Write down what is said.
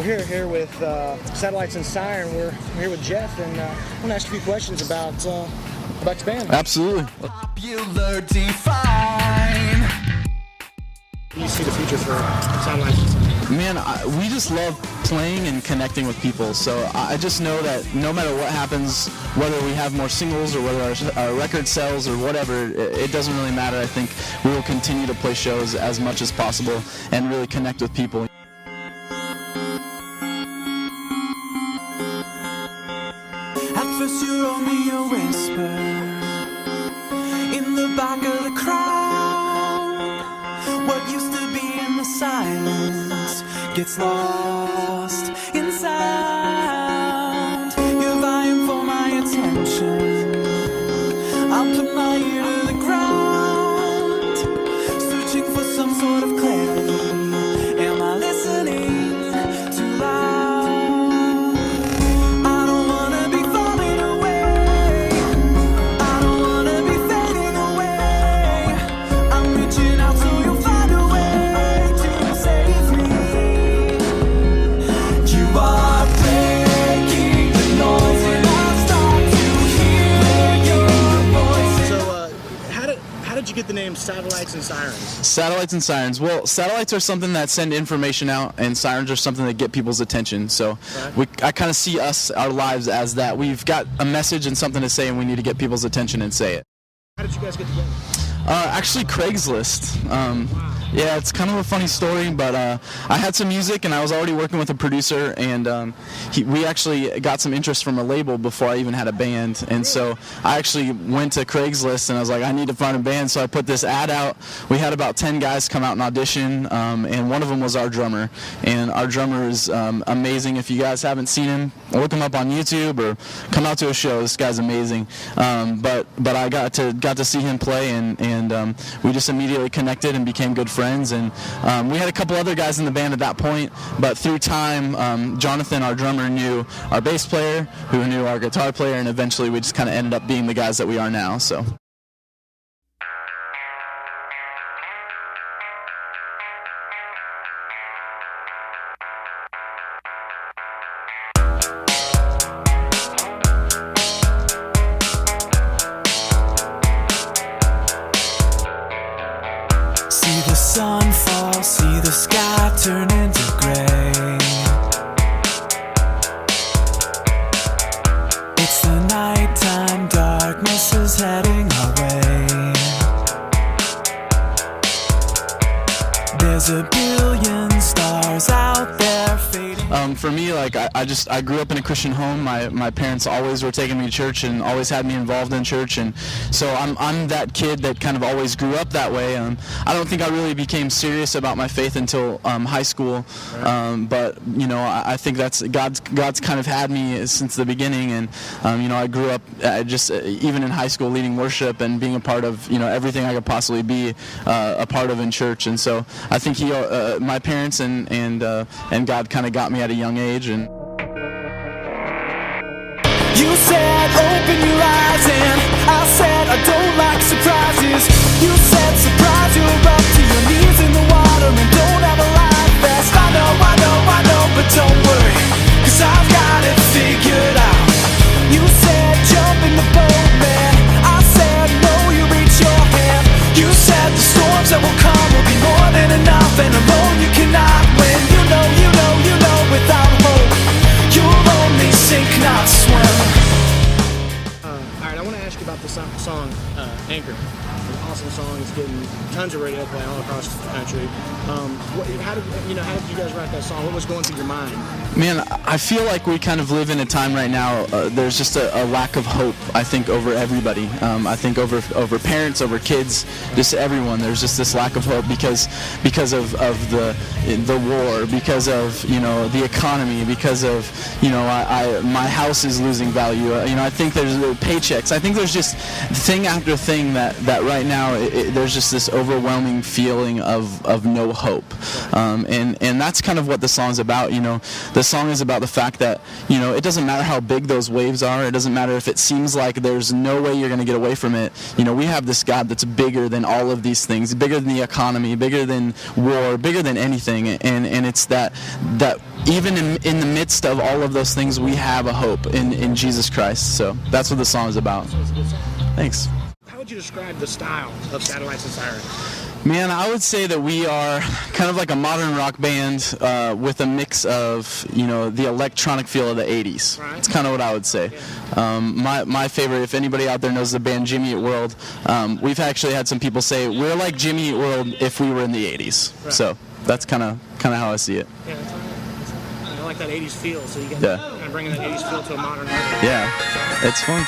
We're here with Satellites and Siren. We're here with Jeff, and I want to ask you a few questions about your band. Absolutely. Popular define. Do you see the future for Satellites and Siren? Man, we just love playing and connecting with people. So I just know that no matter what happens, whether we have more singles or whether our record sells or whatever, it doesn't really matter. I think we will continue to play shows as much as possible and really connect with people. At first you wrote me a whisper in the back of the crowd. What used to be in the silence gets lost in sound. You're vying for my attention. I'll put my ear to the ground, searching for some sort of clarity. Am I listening too loud? I don't wanna be falling away. I don't wanna be fading away. I'm reaching out so you'll find a way to save me. You are breaking the noise and I start to hear your voice. So, how did you get the name Satellites and Sirens? Satellites and Sirens. Well, satellites are something that send information out, and sirens are something that get people's attention. So I kind of see our lives as that. We've got a message and something to say, and we need to get people's attention and say it. How did you guys get together? Actually, Craigslist. Yeah, it's kind of a funny story, but I had some music, and I was already working with a producer, and we actually got some interest from a label before I even had a band. And so I actually went to Craigslist, and I was like, I need to find a band. So I put this ad out. We had about 10 guys come out and audition, and one of them was our drummer. And our drummer is amazing. If you guys haven't seen him, look him up on YouTube or come out to a show. This guy's amazing. But I got to see him play, and we just immediately connected and became good friends. And we had a couple other guys in the band at that point, but through time, Jonathan, our drummer, knew our bass player, who knew our guitar player, and eventually we just kind of ended up being the guys that we are now. So. See the sun fall, see the sky turn into gray. It's the nighttime, darkness is heading our way. There's a billion stars out there fading. For me, like I grew up in a Christian home. My parents always were taking me to church and always had me involved in church, and so I'm that kid that kind of always grew up that way. I don't think I really became serious about my faith until high school, but you know, I think that's God's kind of had me since the beginning, and you know, I grew up just even in high school leading worship and being a part of, you know, everything I could possibly be a part of in church. And so I think my parents and God kind of got me at a young age. And you said open your eyes and I said I don't like surprises. You said surprise, you're up to your knees in the water and don't have a life vest. I know, but don't worry, 'cause I've got it figured out. You said jump in the boat, man. I said no, you reach your hand. You said the storms that will come will be more than enough, and alone you cannot win. You know, without hope you'll only sink, not swim. Alright, I want to ask you about the song Anchor. It's an awesome song. It's getting tons of radio play all across the country. How did you guys write that song? What was going through your mind? man, I feel like we kind of live in a time right now, there's just a lack of hope, I think, over everybody. I think over parents, over kids, just everyone. There's just this lack of hope because of the war, because of, you know, the economy, because of, you know, my house is losing value. You know, I think there's paychecks. I think there's just thing after thing that right now there's just this overwhelming feeling of no hope, and that's kind of what the song's about. You know, the song is about the fact that, you know, it doesn't matter how big those waves are. It doesn't matter if it seems like there's no way you're going to get away from it. You know, we have this God that's bigger than all of these things, bigger than the economy, bigger than war, bigger than anything, and it's that even in the midst of all of those things, we have a hope in Jesus Christ. So that's what the song is about. Thanks. How would you describe the style of Satellites and Sirens? Man, I would say that we are kind of like a modern rock band with a mix of, you know, the electronic feel of the 80s. Right. It's kind of what I would say. My favorite, if anybody out there knows the band Jimmy Eat World, we've actually had some people say we're like Jimmy Eat World if we were in the 80s. Right. So that's kind of how I see it. Yeah, that's all right. I like that 80s feel, so you can Yeah. kind of bring that 80s feel to a modern record. Yeah, it's fun.